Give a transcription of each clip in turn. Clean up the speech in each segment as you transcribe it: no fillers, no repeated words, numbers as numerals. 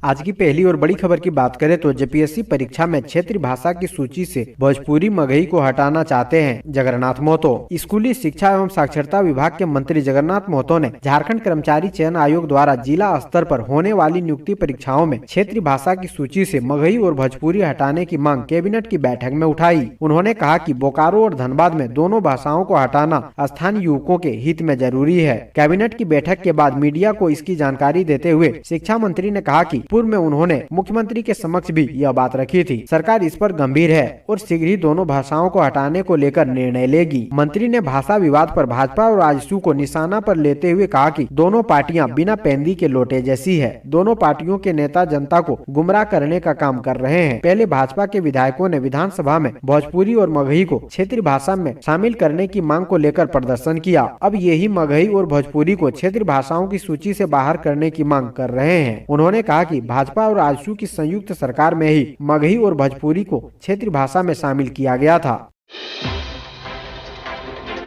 आज की पहली और बड़ी खबर की बात करें तो जेपीएससी परीक्षा में क्षेत्रीय भाषा की सूची से भोजपुरी मगही को हटाना चाहते हैं जगन्नाथ महतो। स्कूली शिक्षा एवं साक्षरता विभाग के मंत्री जगन्नाथ महतो ने झारखंड कर्मचारी चयन आयोग द्वारा जिला स्तर पर होने वाली नियुक्ति परीक्षाओं में क्षेत्रीय भाषा की सूची से मगही और भोजपुरी हटाने की मांग कैबिनेट की बैठक में उठाई। उन्होंने कहा कि बोकारो और धनबाद में दोनों भाषाओं को हटाना स्थानीय युवकों के हित में जरूरी है। कैबिनेट की बैठक के बाद मीडिया को इसकी जानकारी देते हुए शिक्षा मंत्री ने कहा कि पूर्व में उन्होंने मुख्यमंत्री के समक्ष भी यह बात रखी थी। सरकार इस पर गंभीर है और शीघ्र ही दोनों भाषाओं को हटाने को लेकर निर्णय लेगी। मंत्री ने भाषा विवाद पर भाजपा और आजसू को निशाना पर लेते हुए कहा कि दोनों पार्टियां बिना पैंदी के लोटे जैसी है। दोनों पार्टियों के नेता जनता को गुमराह करने का काम कर रहे हैं। पहले भाजपा के विधायकों ने विधानसभा में भोजपुरी और मगही को क्षेत्रीय भाषा में शामिल करने की मांग को लेकर प्रदर्शन किया। अब यही मगही और भोजपुरी को क्षेत्रीय भाषाओं की सूची से बाहर करने की मांग कर रहे हैं। उन्होंने कहा कि भाजपा और आजसू की संयुक्त सरकार में ही मगही और भोजपुरी को क्षेत्रीय भाषा में शामिल किया गया था।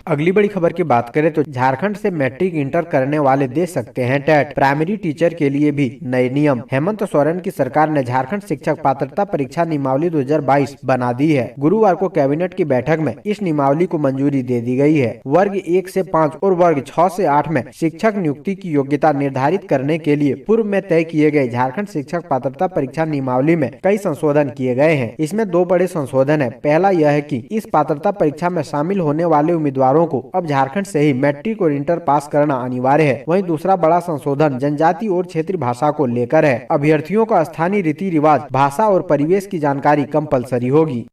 अगली बड़ी खबर की बात करें तो झारखंड से मैट्रिक इंटर करने वाले दे सकते हैं टेट। प्राइमरी टीचर के लिए भी नए नियम। हेमंत सोरेन की सरकार ने झारखंड शिक्षक पात्रता परीक्षा नियमावली 2022 बना दी है। गुरुवार को कैबिनेट की बैठक में इस नियमावली को मंजूरी दे दी गई है। वर्ग 1 से 5 और वर्ग 6 से 8 में शिक्षक नियुक्ति की योग्यता निर्धारित करने के लिए पूर्व में तय किए गए झारखंड शिक्षक पात्रता परीक्षा नियमावली में कई संशोधन किए गए हैं। इसमें 2 बड़े संशोधन है। पहला यह है कि इस पात्रता परीक्षा में शामिल होने वाले उम्मीदवार को अब झारखंड से ही मैट्रिक और इंटर पास करना अनिवार्य है। वहीं दूसरा बड़ा संशोधन जनजाति और क्षेत्रीय भाषा को लेकर है। अभ्यर्थियों का स्थानीय रीति रिवाज, भाषा और परिवेश की जानकारी कंपलसरी होगी।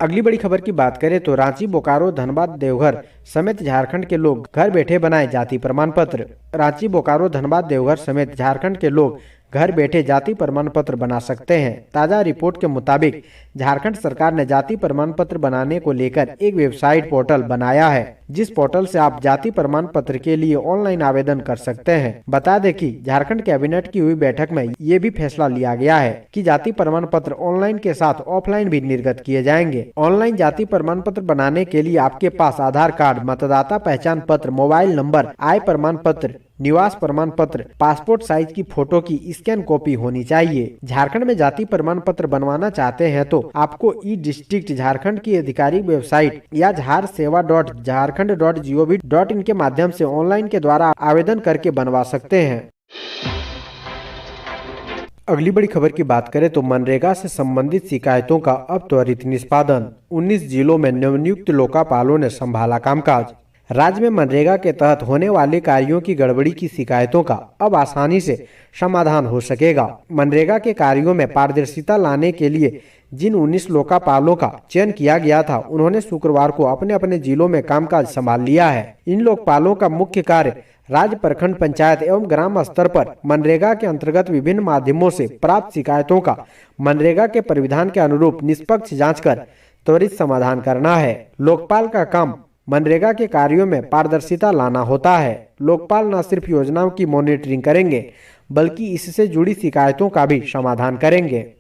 अगली बड़ी खबर की बात करें तो रांची, बोकारो, धनबाद, देवघर समेत झारखंड के लोग घर बैठे बनाए जाति प्रमाण पत्र। रांची, बोकारो, धनबाद, देवघर समेत झारखंड के लोग घर बैठे जाति प्रमाण पत्र बना सकते हैं। ताजा रिपोर्ट के मुताबिक झारखंड सरकार ने जाति प्रमाण पत्र बनाने को लेकर एक वेबसाइट पोर्टल बनाया है, जिस पोर्टल से आप जाति प्रमाण पत्र के लिए ऑनलाइन आवेदन कर सकते हैं। बता दें कि झारखंड कैबिनेट की हुई बैठक में ये भी फैसला लिया गया है कि जाति प्रमाण पत्र ऑनलाइन के साथ ऑफलाइन भी निर्गत किए जाएंगे। ऑनलाइन जाति प्रमाण पत्र बनाने के लिए आपके पास आधार कार्ड, मतदाता पहचान पत्र, मोबाइल नंबर, आय प्रमाण पत्र, निवास प्रमाण पत्र, पासपोर्ट साइज की फोटो की स्कैन कॉपी होनी चाहिए। झारखंड में जाति प्रमाण पत्र बनवाना चाहते हैं तो आपको ई डिस्ट्रिक्ट झारखंड की आधिकारिक वेबसाइट या झारसेवा.झारखंड.gov.in के माध्यम से ऑनलाइन के द्वारा आवेदन करके बनवा सकते हैं। अगली बड़ी खबर की बात करें तो मनरेगा से संबंधित शिकायतों का अब त्वरित निष्पादन। 19 जिलों में नवनियुक्त लोकापालों ने संभाला कामकाज। राज्य में मनरेगा के तहत होने वाले कार्यों की गड़बड़ी की शिकायतों का अब आसानी से समाधान हो सकेगा। मनरेगा के कार्यों में पारदर्शिता लाने के लिए जिन 19 लोकापालों का चयन किया गया था, उन्होंने शुक्रवार को अपने अपने जिलों में कामकाज संभाल लिया है। इन लोकपालों का मुख्य कार्य राज्य, प्रखंड, पंचायत एवं ग्राम स्तर पर मनरेगा के अंतर्गत विभिन्न माध्यमों से प्राप्त शिकायतों का मनरेगा के परिविधान के अनुरूप निष्पक्ष जांच कर त्वरित समाधान करना है। लोकपाल का काम मनरेगा के कार्यों में पारदर्शिता लाना होता है। लोकपाल न सिर्फ योजनाओं की मॉनिटरिंग करेंगे, बल्कि इससे जुड़ी शिकायतों का भी समाधान करेंगे।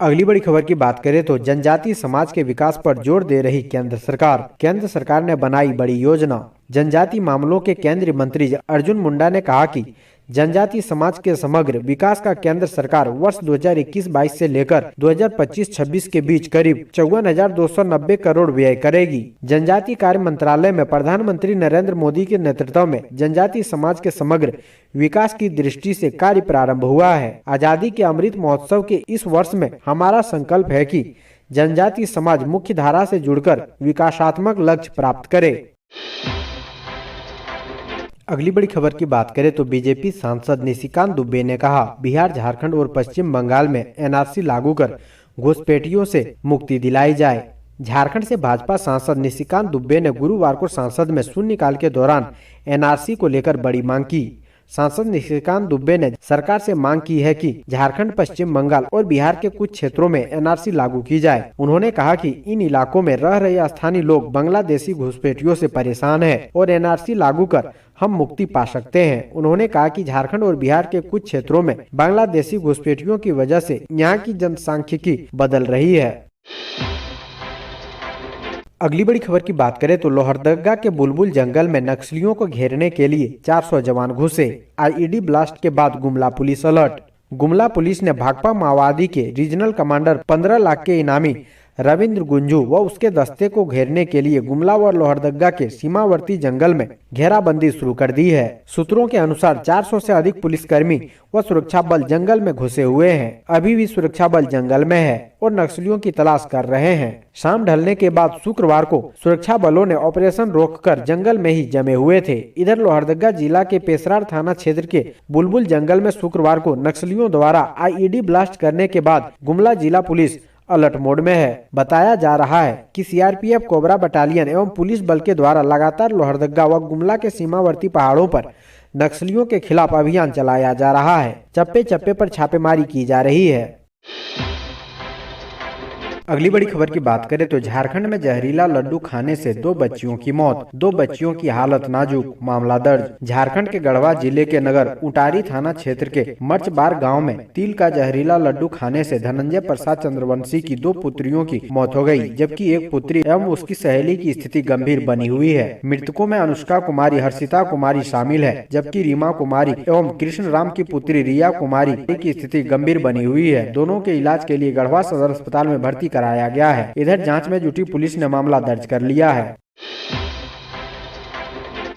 अगली बड़ी खबर की बात करें तो जनजातीय समाज के विकास पर जोर दे रही केंद्र सरकार। केंद्र सरकार ने बनाई बड़ी योजना। जनजातीय मामलों के केंद्रीय मंत्री अर्जुन मुंडा ने कहा कि जनजातीय समाज के समग्र विकास का केंद्र सरकार वर्ष 2021-22 से लेकर 2025-26 के बीच करीब 54,290 करोड़ व्यय करेगी। जनजातीय कार्य मंत्रालय में प्रधानमंत्री नरेंद्र मोदी के नेतृत्व में जनजातीय समाज के समग्र विकास की दृष्टि से कार्य प्रारंभ हुआ है। आजादी के अमृत महोत्सव के इस वर्ष में हमारा संकल्प है कि जनजातीय समाज मुख्य धारा से जुड़कर विकासात्मक लक्ष्य प्राप्त करे। अगली बड़ी खबर की बात करें तो बीजेपी सांसद निशिकांत दुबे ने कहा, बिहार, झारखंड और पश्चिम बंगाल में एनआरसी लागू कर घुसपैठियों से मुक्ति दिलाई जाए। झारखंड से भाजपा सांसद निशिकांत दुबे ने गुरुवार को संसद में शून्यकाल के दौरान एनआरसी को लेकर बड़ी मांग की। सांसद निशिकांत दुबे ने सरकार से मांग की है कि झारखंड, पश्चिम बंगाल और बिहार के कुछ क्षेत्रों में एनआरसी लागू की जाए। उन्होंने कहा कि इन इलाकों में रह रहे स्थानीय लोग बांग्लादेशी घुसपैठियों से परेशान हैं और एनआरसी लागू कर हम मुक्ति पा सकते हैं। उन्होंने कहा कि झारखंड और बिहार के कुछ क्षेत्रों में बांग्लादेशी घुसपैठियों की वजह से यहाँ की जनसांख्यिकी बदल रही है। अगली बड़ी खबर की बात करें तो लोहरदगा के बुलबुल जंगल में नक्सलियों को घेरने के लिए 400 जवान घुसे। आईईडी ब्लास्ट के बाद Gumla police alert. Gumla police ने भाकपा माओवादी के रीजनल कमांडर 15 लाख के इनामी रविंद्र गुंजू व उसके दस्ते को घेरने के लिए गुमला व लोहरदगा के सीमावर्ती जंगल में घेराबंदी शुरू कर दी है। सूत्रों के अनुसार 400 से अधिक पुलिसकर्मी व सुरक्षा बल जंगल में घुसे हुए हैं। अभी भी सुरक्षा बल जंगल में है और नक्सलियों की तलाश कर रहे हैं। शाम ढलने के बाद शुक्रवार को सुरक्षा बलों ने ऑपरेशन रोककर जंगल में ही जमे हुए थे। इधर लोहरदगा जिला के पेसरार थाना क्षेत्र के बुलबुल जंगल में शुक्रवार को नक्सलियों द्वारा आईईडी ब्लास्ट करने के बाद गुमला जिला पुलिस अलर्ट मोड में है। बताया जा रहा है कि सीआरपीएफ कोबरा बटालियन एवं पुलिस बल के द्वारा लगातार लोहरदगा व गुमला के सीमावर्ती पहाड़ों पर नक्सलियों के खिलाफ अभियान चलाया जा रहा है। चप्पे चप्पे पर छापेमारी की जा रही है। अगली बड़ी खबर की बात करें तो झारखंड में जहरीला लड्डू खाने से 2 बच्चियों की मौत, 2 बच्चियों की हालत नाजुक, मामला दर्ज। झारखंड के गढ़वा जिले के नगर उटारी थाना क्षेत्र के मर्चबार गांव में तिल का जहरीला लड्डू खाने से धनंजय प्रसाद चंद्रवंशी की 2 पुत्रियों की मौत हो गई, जबकि एक पुत्री एवं उसकी सहेली की स्थिति गंभीर बनी हुई है। मृतकों में अनुष्का कुमारी, हर्षिता कुमारी शामिल है, जबकि रीमा कुमारी एवं कृष्ण राम की पुत्री रिया कुमारी की स्थिति गंभीर बनी हुई है। दोनों के इलाज के लिए गढ़वा सदर अस्पताल में भर्ती कराया गया है। इधर जांच में जुटी पुलिस ने मामला दर्ज कर लिया है।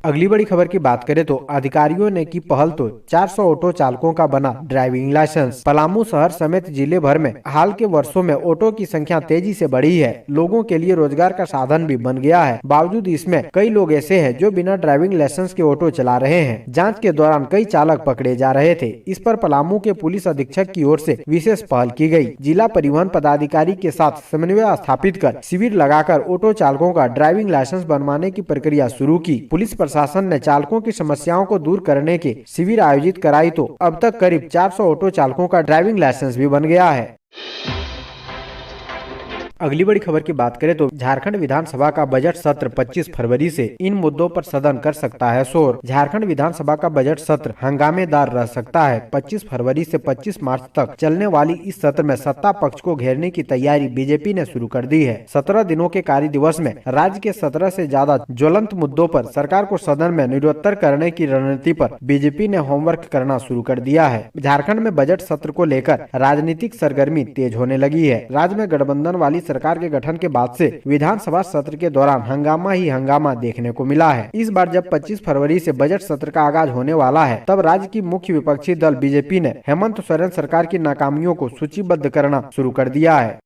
अगली बड़ी खबर की बात करें तो अधिकारियों ने की पहल तो 400 ऑटो चालकों का बना ड्राइविंग लाइसेंस। पलामू शहर समेत जिले भर में हाल के वर्षों में ऑटो की संख्या तेजी से बढ़ी है। लोगों के लिए रोजगार का साधन भी बन गया है। बावजूद इसमें कई लोग ऐसे हैं जो बिना ड्राइविंग लाइसेंस के ऑटो चला रहे हैं। जांच के दौरान कई चालक पकड़े जा रहे थे। इस पर पलामू के पुलिस अधीक्षक की ओर से विशेष पहल की गई। जिला परिवहन पदाधिकारी के साथ समन्वय स्थापित कर शिविर लगाकर ऑटो चालकों का ड्राइविंग लाइसेंस बनवाने की प्रक्रिया शुरू की। पुलिस प्रशासन ने चालकों की समस्याओं को दूर करने के शिविर आयोजित कराई तो अब तक करीब 400 ऑटो चालकों का ड्राइविंग लाइसेंस भी बन गया है। अगली बड़ी खबर की बात करें तो झारखंड विधानसभा का बजट सत्र 25 फरवरी से इन मुद्दों पर सदन कर सकता है शोर। झारखंड विधानसभा का बजट सत्र हंगामेदार रह सकता है। 25 फरवरी से 25 मार्च तक चलने वाली इस सत्र में सत्ता पक्ष को घेरने की तैयारी बीजेपी ने शुरू कर दी है। 17 दिनों के कार्य दिवस में राज्य के 17 से ज्यादा ज्वलंत मुद्दों पर सरकार को सदन में निरुत्तर करने की रणनीति पर बीजेपी ने होमवर्क करना शुरू कर दिया है। झारखंड में बजट सत्र को लेकर राजनीतिक सरगर्मी तेज होने लगी है। राज्य में गठबंधन वाली सरकार के गठन के बाद से विधानसभा सत्र के दौरान हंगामा ही हंगामा देखने को मिला है। इस बार जब 25 फरवरी से बजट सत्र का आगाज होने वाला है, तब राज्य की मुख्य विपक्षी दल बीजेपी ने हेमंत सोरेन सरकार की नाकामियों को सूचीबद्ध करना शुरू कर दिया है।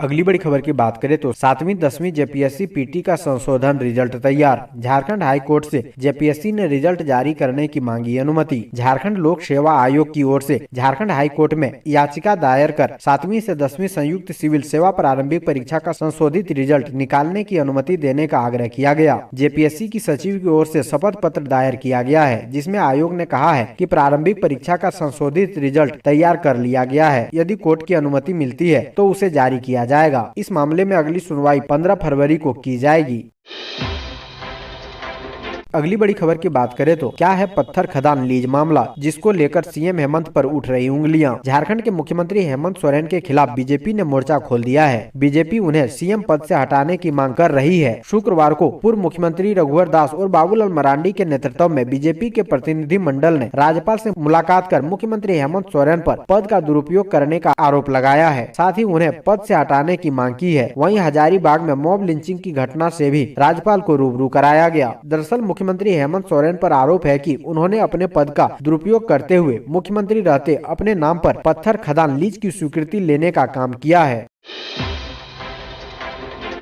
अगली बड़ी खबर की बात करें तो 7वीं 10वीं जेपीएससी पीटी का संशोधन रिजल्ट तैयार। झारखंड हाई कोर्ट से जेपीएससी ने रिजल्ट जारी करने की मांगी अनुमति। झारखंड लोक सेवा आयोग की ओर से झारखंड हाई कोर्ट में याचिका दायर कर 7वीं से 10वीं संयुक्त सिविल सेवा प्रारंभिक परीक्षा का संशोधित रिजल्ट निकालने की अनुमति देने का आग्रह किया गया। जेपीएससी की सचिव की ओर से शपथ पत्र दायर किया गया है, जिसमें आयोग ने कहा है कि प्रारंभिक परीक्षा का संशोधित रिजल्ट तैयार कर लिया गया है। यदि कोर्ट की अनुमति मिलती है तो उसे जारी किया जाएगा। इस मामले में अगली सुनवाई 15 फरवरी को की जाएगी। अगली बड़ी खबर की बात करें तो क्या है पत्थर खदान लीज मामला, जिसको लेकर सीएम हेमंत पर उठ रही उंगलियां। झारखंड के मुख्यमंत्री हेमंत सोरेन के खिलाफ बीजेपी ने मोर्चा खोल दिया है। बीजेपी उन्हें सीएम पद से हटाने की मांग कर रही है। शुक्रवार को पूर्व मुख्यमंत्री रघुवर दास और बाबूलाल मरांडी के नेतृत्व में बीजेपी के प्रतिनिधि मंडल ने राज्यपाल से मुलाकात कर मुख्यमंत्री हेमंत सोरेन पर पद का दुरुपयोग करने का आरोप लगाया है। साथ ही उन्हें पद से हटाने की मांग की है। वहीं हजारीबाग में मॉब लिंचिंग की घटना से भी राज्यपाल को रूबरू कराया गया। दरअसल मुख्यमंत्री हेमंत सोरेन पर आरोप है कि उन्होंने अपने पद का दुरुपयोग करते हुए मुख्यमंत्री रहते अपने नाम पर पत्थर खदान लीज की स्वीकृति लेने का काम किया है।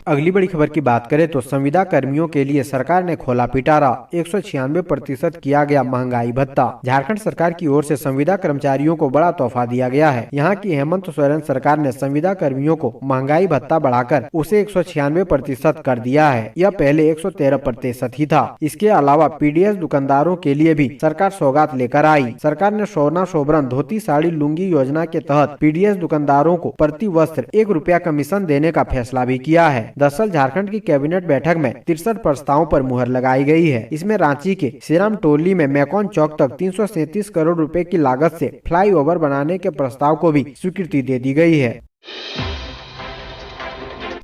अगली बड़ी खबर की बात करें तो संविदा कर्मियों के लिए सरकार ने खोला पिटारा। 196% किया गया महंगाई भत्ता। झारखंड सरकार की ओर से संविदा कर्मचारियों को बड़ा तोहफा दिया गया है। यहाँ की हेमंत सोरेन सरकार ने संविदा कर्मियों को महंगाई भत्ता बढ़ाकर उसे 196% कर दिया है। यह पहले 113% ही था। इसके अलावा पीडीएस दुकानदारों के लिए भी सरकार सौगात लेकर आई। सरकार ने सोना शोभरन धोती साड़ी लुंगी योजना के तहत पीडीएस दुकानदारों को प्रति वस्त्र 1 रुपया कमीशन देने का फैसला भी किया है। दरअसल झारखंड की कैबिनेट बैठक में 63 प्रस्तावों पर मुहर लगाई गई है। इसमें रांची के श्रीराम टोली में मैकॉन चौक तक 337 करोड़ रुपए की लागत से फ्लाईओवर बनाने के प्रस्ताव को भी स्वीकृति दे दी गई है।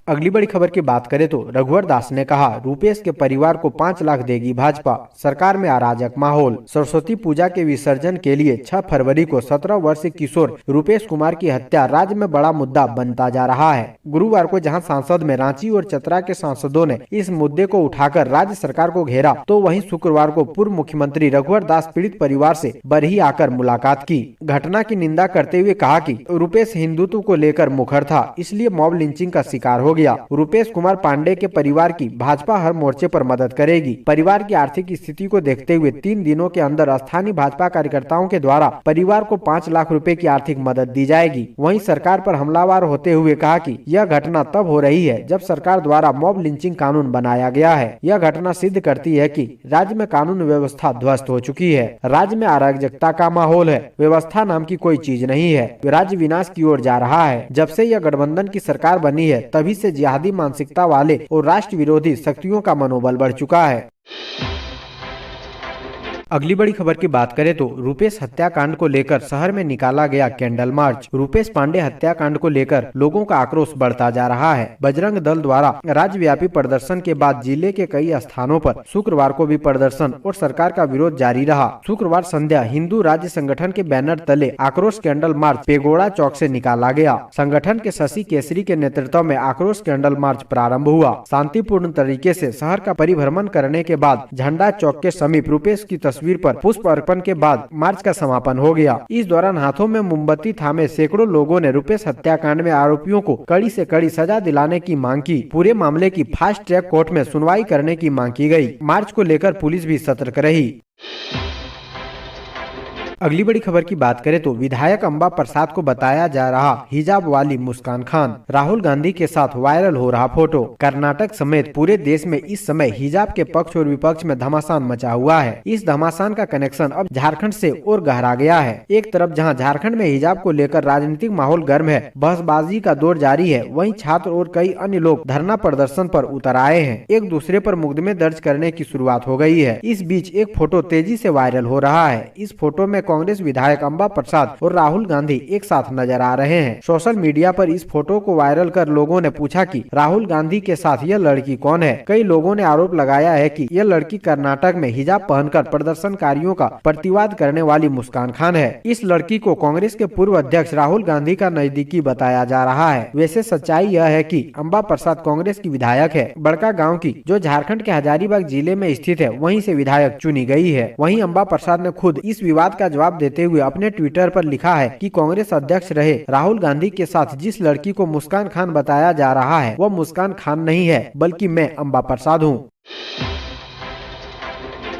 अगली बड़ी खबर की बात करें तो रघुवर दास ने कहा, रूपेश के परिवार को 5 लाख देगी भाजपा, सरकार में अराजक माहौल। सरस्वती पूजा के विसर्जन के लिए 6 फरवरी को 17 वर्षीय किशोर रूपेश कुमार की हत्या राज्य में बड़ा मुद्दा बनता जा रहा है। गुरुवार को जहां सांसद में रांची और चतरा के सांसदों ने इस मुद्दे को उठाकर राज्य सरकार को घेरा, तो वहीं शुक्रवार को पूर्व मुख्यमंत्री रघुवर दास पीड़ित परिवार से बरही आकर मुलाकात की। घटना की निंदा करते हुए कहा कि रूपेश हिंदुत्व को लेकर मुखर था, इसलिए मॉब लिंचिंग का शिकार हो गया। रूपेश कुमार पांडे के परिवार की भाजपा हर मोर्चे पर मदद करेगी। परिवार की आर्थिक स्थिति को देखते हुए 3 दिनों के अंदर स्थानीय भाजपा कार्यकर्ताओं के द्वारा परिवार को 5 लाख रुपए की आर्थिक मदद दी जाएगी। वहीं सरकार पर हमलावर होते हुए कहा कि यह घटना तब हो रही है जब सरकार द्वारा मॉब लिंचिंग कानून बनाया गया है। यह घटना सिद्ध करती है कि राज्य में कानून व्यवस्था ध्वस्त हो चुकी है। राज्य में अराजकता का माहौल है, व्यवस्था नाम की कोई चीज नहीं है। राज्य विनाश की ओर जा रहा है। जब से यह गठबंधन की सरकार बनी है तभी से जिहादी मानसिकता वाले और राष्ट्र विरोधी शक्तियों का मनोबल बढ़ चुका है। अगली बड़ी खबर की बात करें तो रूपेश हत्याकांड को लेकर शहर में निकाला गया कैंडल मार्च। रूपेश पांडे हत्याकांड को लेकर लोगों का आक्रोश बढ़ता जा रहा है। बजरंग दल द्वारा राज्यव्यापी प्रदर्शन के बाद जिले के कई स्थानों पर शुक्रवार को भी प्रदर्शन और सरकार का विरोध जारी रहा। शुक्रवार संध्या हिंदू राज्य संगठन के बैनर तले आक्रोश कैंडल मार्च पेगोड़ा चौक से निकाला गया। संगठन के शशि केसरी के नेतृत्व में आक्रोश कैंडल मार्च प्रारंभ हुआ। शांतिपूर्ण तरीके से शहर का परिभ्रमण करने के बाद झंडा चौक के समीप रूपेश की तस्वीर पर पुष्प अर्पण के बाद मार्च का समापन हो गया। इस दौरान हाथों में मोमबत्ती थामे सैकड़ों लोगों ने रूपेश हत्याकांड में आरोपियों को कड़ी से कड़ी सजा दिलाने की मांग की। पूरे मामले की फास्ट ट्रैक कोर्ट में सुनवाई करने की मांग की गई। मार्च को लेकर पुलिस भी सतर्क रही। अगली बड़ी खबर की बात करें तो विधायक अंबा प्रसाद को बताया जा रहा हिजाब वाली मुस्कान खान। राहुल गांधी के साथ वायरल हो रहा फोटो। कर्नाटक समेत पूरे देश में इस समय हिजाब के पक्ष और विपक्ष में घमासान मचा हुआ है। इस घमासान का कनेक्शन अब झारखंड से और गहरा गया है। एक तरफ जहां झारखंड में हिजाब को लेकर राजनीतिक माहौल गर्म है, बहसबाजी का दौर जारी है, वहीं छात्र और कई अन्य लोग धरना प्रदर्शन पर उतर आए हैं। एक दूसरे पर मुकदमे दर्ज करने की शुरुआत हो गई है। इस बीच एक फोटो तेजी से वायरल हो रहा है। इस फोटो में कांग्रेस विधायक अंबा प्रसाद और राहुल गांधी एक साथ नजर आ रहे हैं। सोशल मीडिया पर इस फोटो को वायरल कर लोगों ने पूछा कि राहुल गांधी के साथ यह लड़की कौन है। कई लोगों ने आरोप लगाया है कि यह लड़की कर्नाटक में हिजाब पहनकर प्रदर्शनकारियों का प्रतिवाद करने वाली मुस्कान खान है। इस लड़की को कांग्रेस के पूर्व अध्यक्ष राहुल गांधी का नजदीकी बताया जा रहा है। वैसे सच्चाई यह है कि अंबा प्रसाद कांग्रेस की विधायक है। बड़का गाँव की, जो झारखण्ड के हजारीबाग जिले में स्थित है, वहीं से विधायक चुनी गई है। वहीं अंबा प्रसाद ने खुद इस विवाद का जवाब देते हुए अपने ट्विटर पर लिखा है कि कांग्रेस अध्यक्ष रहे राहुल गांधी के साथ जिस लड़की को मुस्कान खान बताया जा रहा है, वह मुस्कान खान नहीं है, बल्कि मैं अंबा प्रसाद हूँ।